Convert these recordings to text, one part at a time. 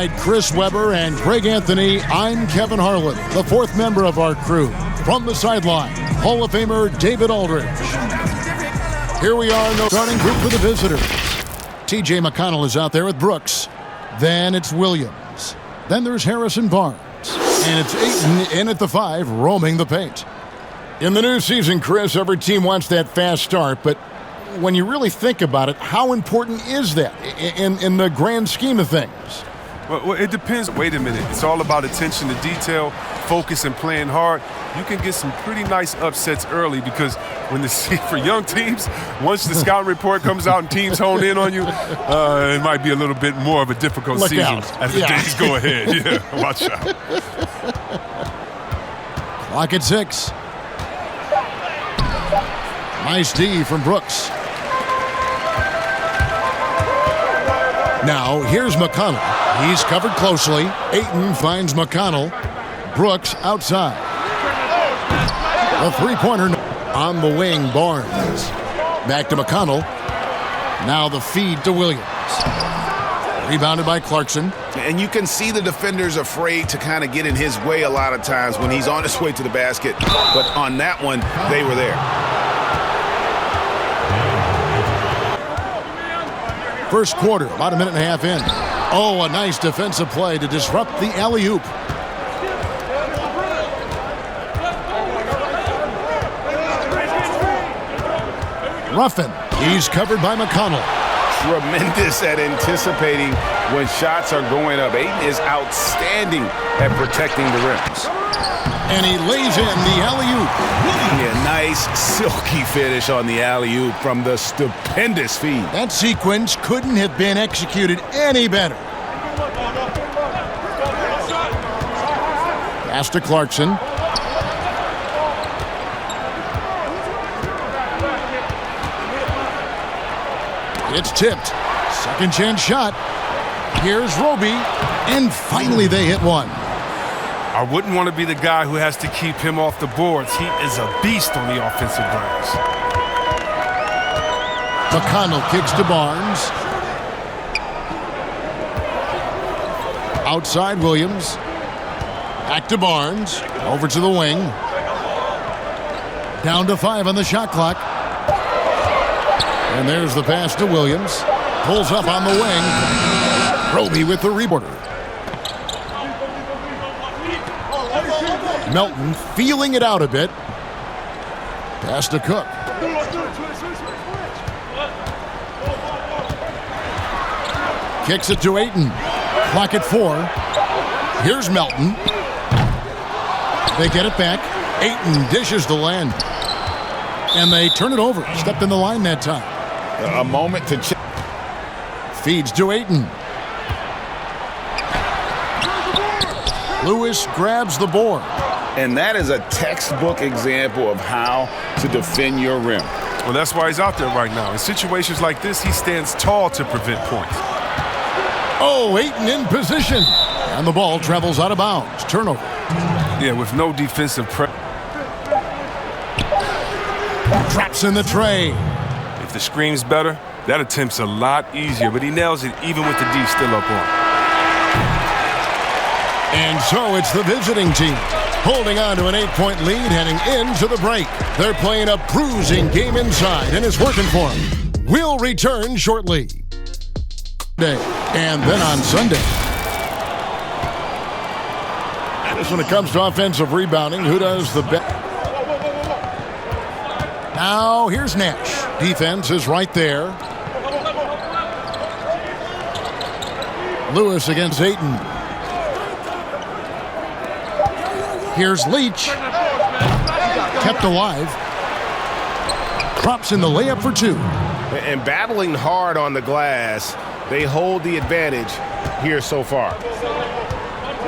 Alongside Chris Webber and Greg Anthony, I'm Kevin Harlan, the fourth member of our crew. From the sideline, Hall of Famer David Aldridge. Here we are, no starting group for the visitors. T.J. McConnell is out there with Brooks. Then it's Williams. Then there's Harrison Barnes. And it's Ayton in at the 5, roaming the paint. In the new season, Chris, every team wants that fast start, but when you really think about it, how important is that in the grand scheme of things? Well, it depends. Wait a minute. It's all about attention to detail, focus, and playing hard. You can get some pretty nice upsets early because for young teams, once the scouting report comes out and teams hone in on you, it might be a little bit more of a difficult Look season out. as the days go ahead. Yeah, watch out. Clock at 6. Nice D from Brooks. Now, here's McConnell. He's covered closely. Ayton finds McConnell. Brooks outside. A three-pointer on the wing, Barnes. Back to McConnell. Now the feed to Williams. Rebounded by Clarkson. And you can see the defenders afraid to kind of get in his way a lot of times when he's on his way to the basket. But on that one, they were there. First quarter, about a minute and a half in. Oh, a nice defensive play to disrupt the alley-oop. Ruffin. He's covered by McConnell. Tremendous at anticipating when shots are going up. Ayton is outstanding at protecting the rims. And he lays in the alley-oop. Yeah, nice silky finish on the alley-oop from the stupendous feed. That sequence couldn't have been executed any better. Pass to Clarkson. It's tipped. Second chance shot. Here's Roby. And finally they hit one. I wouldn't want to be the guy who has to keep him off the boards. He is a beast on the offensive glass. McConnell kicks to Barnes. Outside Williams. Back to Barnes. Over to the wing. Down to 5 on the shot clock. And there's the pass to Williams. Pulls up on the wing. Roby with the rebound. Melton feeling it out a bit. Pass to Cook. Kicks it to Ayton. Clock at 4. Here's Melton. They get it back. Ayton dishes the land. And they turn it over. Stepped in the line that time. A moment to check. Feeds to Ayton. Lewis grabs the board. And that is a textbook example of how to defend your rim. Well, that's why he's out there right now. In situations like this, he stands tall to prevent points. Oh, Ayton in position. And the ball travels out of bounds. Turnover. Yeah, with no defensive pressure. Traps in the tray. If the screen's better, that attempt's a lot easier, but he nails it even with the D still up on. And so it's the visiting team holding on to an 8-point lead heading into the break. They're playing a bruising game inside, and it's working for them. We'll return shortly. And then on Sunday. Just when it comes to offensive rebounding, who does the best? Now here's Nash. Defense is right there. Lewis against Ayton. Here's Leach. Kept alive. Drops in the layup for 2. And battling hard on the glass, they hold the advantage here so far.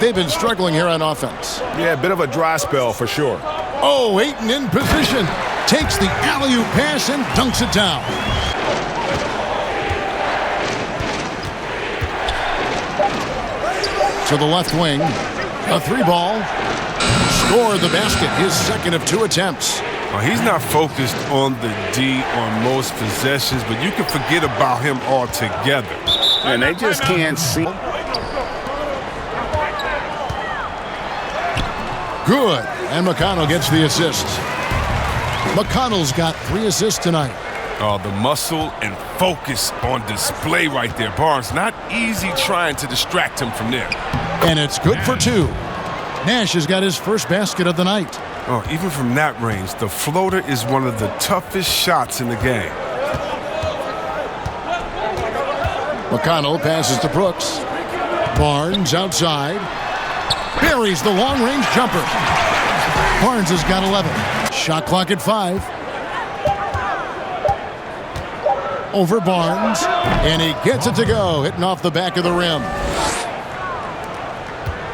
They've been struggling here on offense. Yeah, a bit of a dry spell for sure. Oh, Ayton in position. Takes the alley-oop pass and dunks it down. To the left wing. A 3-ball. Scored the basket. His second of 2 attempts. Well, he's not focused on the D on most possessions, but you can forget about him altogether. And they just can't see. Good. And McConnell gets the assist. McConnell's got 3 assists tonight. Oh, the muscle and focus on display right there. Barnes, not easy trying to distract him from there. And it's good for 2. Nash has got his first basket of the night. Oh, even from that range, the floater is one of the toughest shots in the game. McConnell passes to Brooks. Barnes outside. Buries the long-range jumper. Barnes has got 11. Shot clock at 5. Over Barnes. And he gets it to go, hitting off the back of the rim.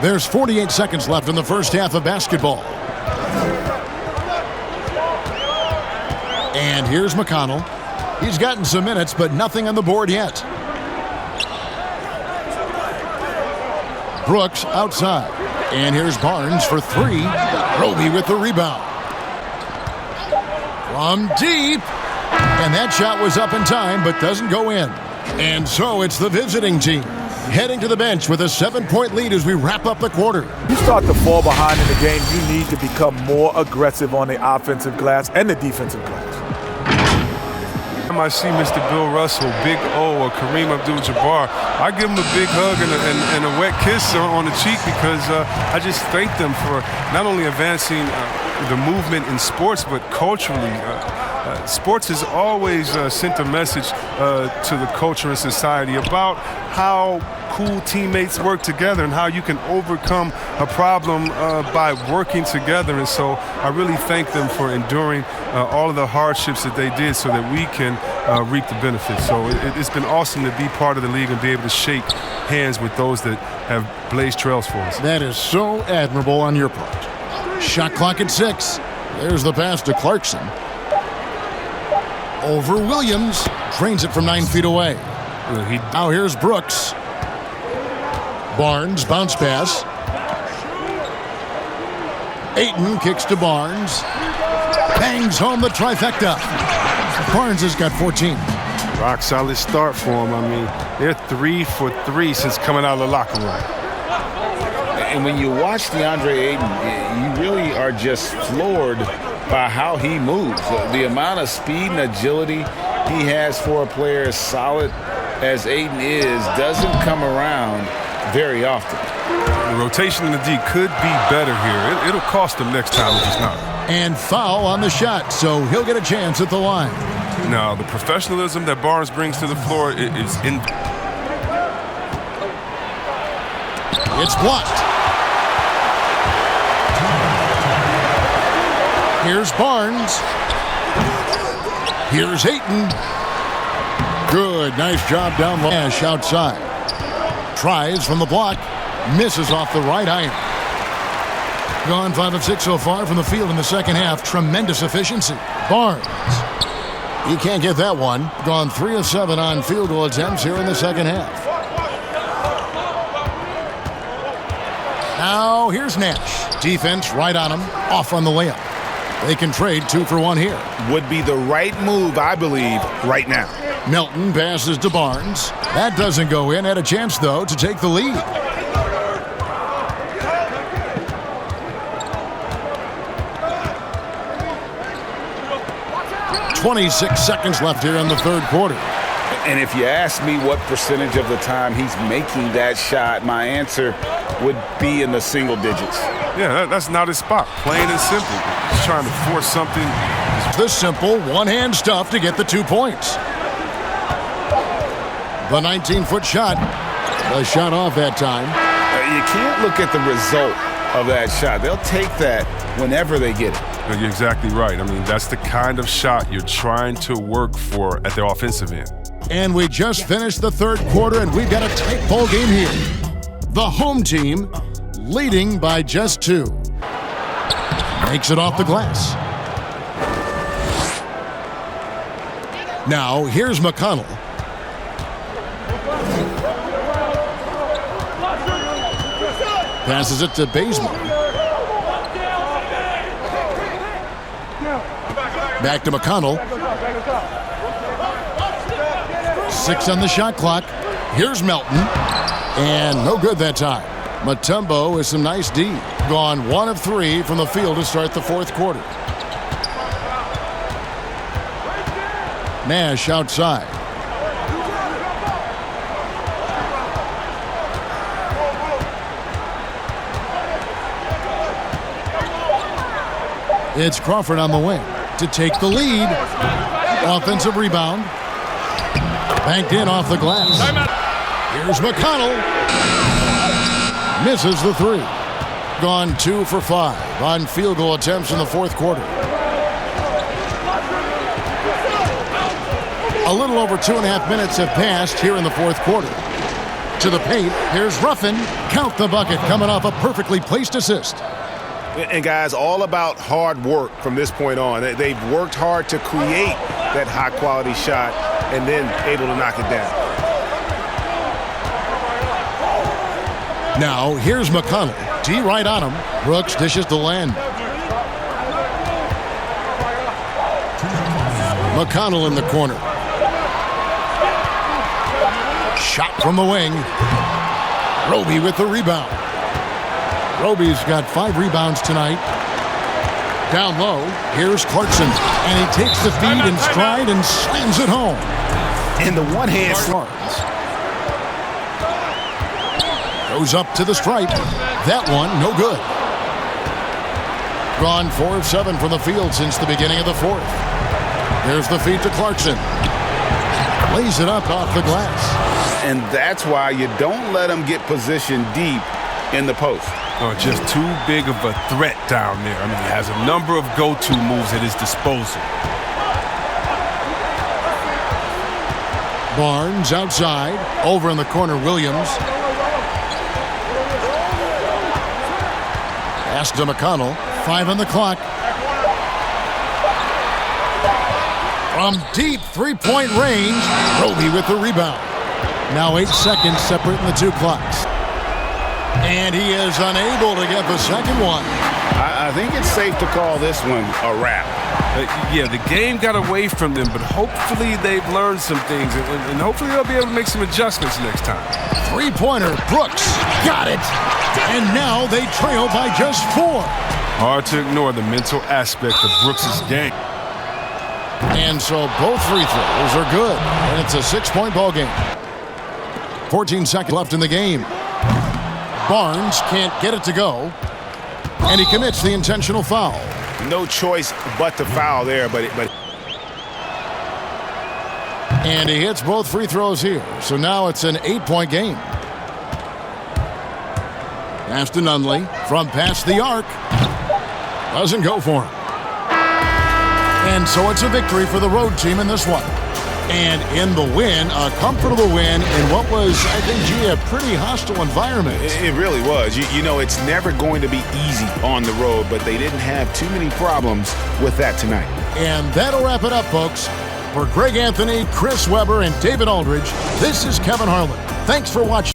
There's 48 seconds left in the first half of basketball. And here's McConnell. He's gotten some minutes, but nothing on the board yet. Brooks outside. And here's Barnes for 3. Roby with the rebound. From deep. And that shot was up in time, but doesn't go in. And so it's the visiting team heading to the bench with a 7-point lead as we wrap up the quarter. You start to fall behind in the game, you need to become more aggressive on the offensive glass and the defensive glass. I see Mr. Bill Russell, Big O, or Kareem Abdul-Jabbar, I give them a big hug and a wet kiss on the cheek because I just thank them for not only advancing the movement in sports, but culturally. Sports has always sent a message to the culture and society about how cool teammates work together and how you can overcome a problem by working together. And so I really thank them for enduring all of the hardships that they did so that we can reap the benefits. So it's been awesome to be part of the league and be able to shake hands with those that have blazed trails for us. That is so admirable on your part. Shot clock at 6. There's the pass to Clarkson. Over Williams. Drains it from 9 feet away. Now here's Brooks. Barnes, bounce pass. Ayton kicks to Barnes. Bangs home the trifecta. Barnes has got 14. Rock solid start for them. I mean, they're 3 for 3 since coming out of the locker room. And when you watch DeAndre Ayton, you really are just floored by how he moves. The amount of speed and agility he has for a player as solid as Ayton is doesn't come around very often. The rotation in the D could be better here. It'll cost him next time if it's not. And foul on the shot, so he'll get a chance at the line. Now, the professionalism that Barnes brings to the floor is in. It's blocked. Here's Barnes. Here's Ayton. Good, nice job down low. Nash outside. Tries from the block. Misses off the right iron. Gone 5 of 6 so far from the field in the second half. Tremendous efficiency. Barnes. He can't get that one. Gone 3 of 7 on field goal attempts here in the second half. Now here's Nash. Defense right on him. Off on the layup. They can trade 2 for 1 here. Would be the right move, I believe, right now. Melton passes to Barnes. That doesn't go in. Had a chance, though, to take the lead. .26 seconds left here in the third quarter. And if you ask me what percentage of the time he's making that shot, my answer would be in the single digits. Yeah, that's not his spot. Plain and simple. He's trying to force something. The simple one-hand stuff to get the 2 points. The 19-foot shot. The shot off that time. You can't look at the result of that shot. They'll take that whenever they get it. You're exactly right. I mean, that's the kind of shot you're trying to work for at the offensive end. And we just finished the third quarter, and we've got a tight ball game here. The home team leading by just 2. Makes it off the glass. Now, here's McConnell. Passes it to Bazemore. Back to McConnell. 6 on the shot clock. Here's Melton. And no good that time. Mutombo with some nice D. Gone 1 of 3 from the field to start the fourth quarter. Nash outside. It's Crawford on the wing to take the lead. Offensive rebound. Banked in off the glass. Here's McConnell. Misses the 3. Gone 2 for 5 on field goal attempts in the fourth quarter. A little over 2.5 minutes have passed here in the fourth quarter. To the paint, here's Ruffin. Count the bucket coming off a perfectly placed assist. And guys, all about hard work from this point on. They've worked hard to create that high-quality shot and then able to knock it down. Now, here's McConnell. D right on him. Brooks dishes to Len. McConnell in the corner. Shot from the wing. Roby with the rebound. Roby's got 5 rebounds tonight. Down low, here's Clarkson. And he takes the feed in stride and slams it home. And the one-hand Barnes goes up to the stripe. That one, no good. Gone 4 of 7 from the field since the beginning of the fourth. There's the feed to Clarkson. Lays it up off the glass. And that's why you don't let him get positioned deep in the post. Oh, just too big of a threat down there. I mean, he has a number of go-to moves at his disposal. Barnes outside. Over in the corner, Williams. Pass to McConnell. 5 on the clock. From deep three-point range, Roby with the rebound. Now 8 seconds separating the 2 clocks. And he is unable to get the second one. I think it's safe to call this one a wrap. Yeah, the game got away from them, but hopefully they've learned some things, and hopefully they'll be able to make some adjustments next time. Three-pointer, Brooks, got it. And now they trail by just 4. Hard to ignore the mental aspect of Brooks' game. And so both free throws are good, and it's a 6-point ball game. 14 seconds left in the game. Barnes can't get it to go, and he commits the intentional foul. No choice but to foul there, but and he hits both free throws here, so now it's an 8-point game. Pass to Nunley from past the arc. Doesn't go for him. And so it's a victory for the road team in this one. And in the win, a comfortable win in what was, I think, a pretty hostile environment. It really was. You know, it's never going to be easy on the road, but they didn't have too many problems with that tonight. And that'll wrap it up, folks. For Greg Anthony, Chris Webber, and David Aldridge, this is Kevin Harlan. Thanks for watching.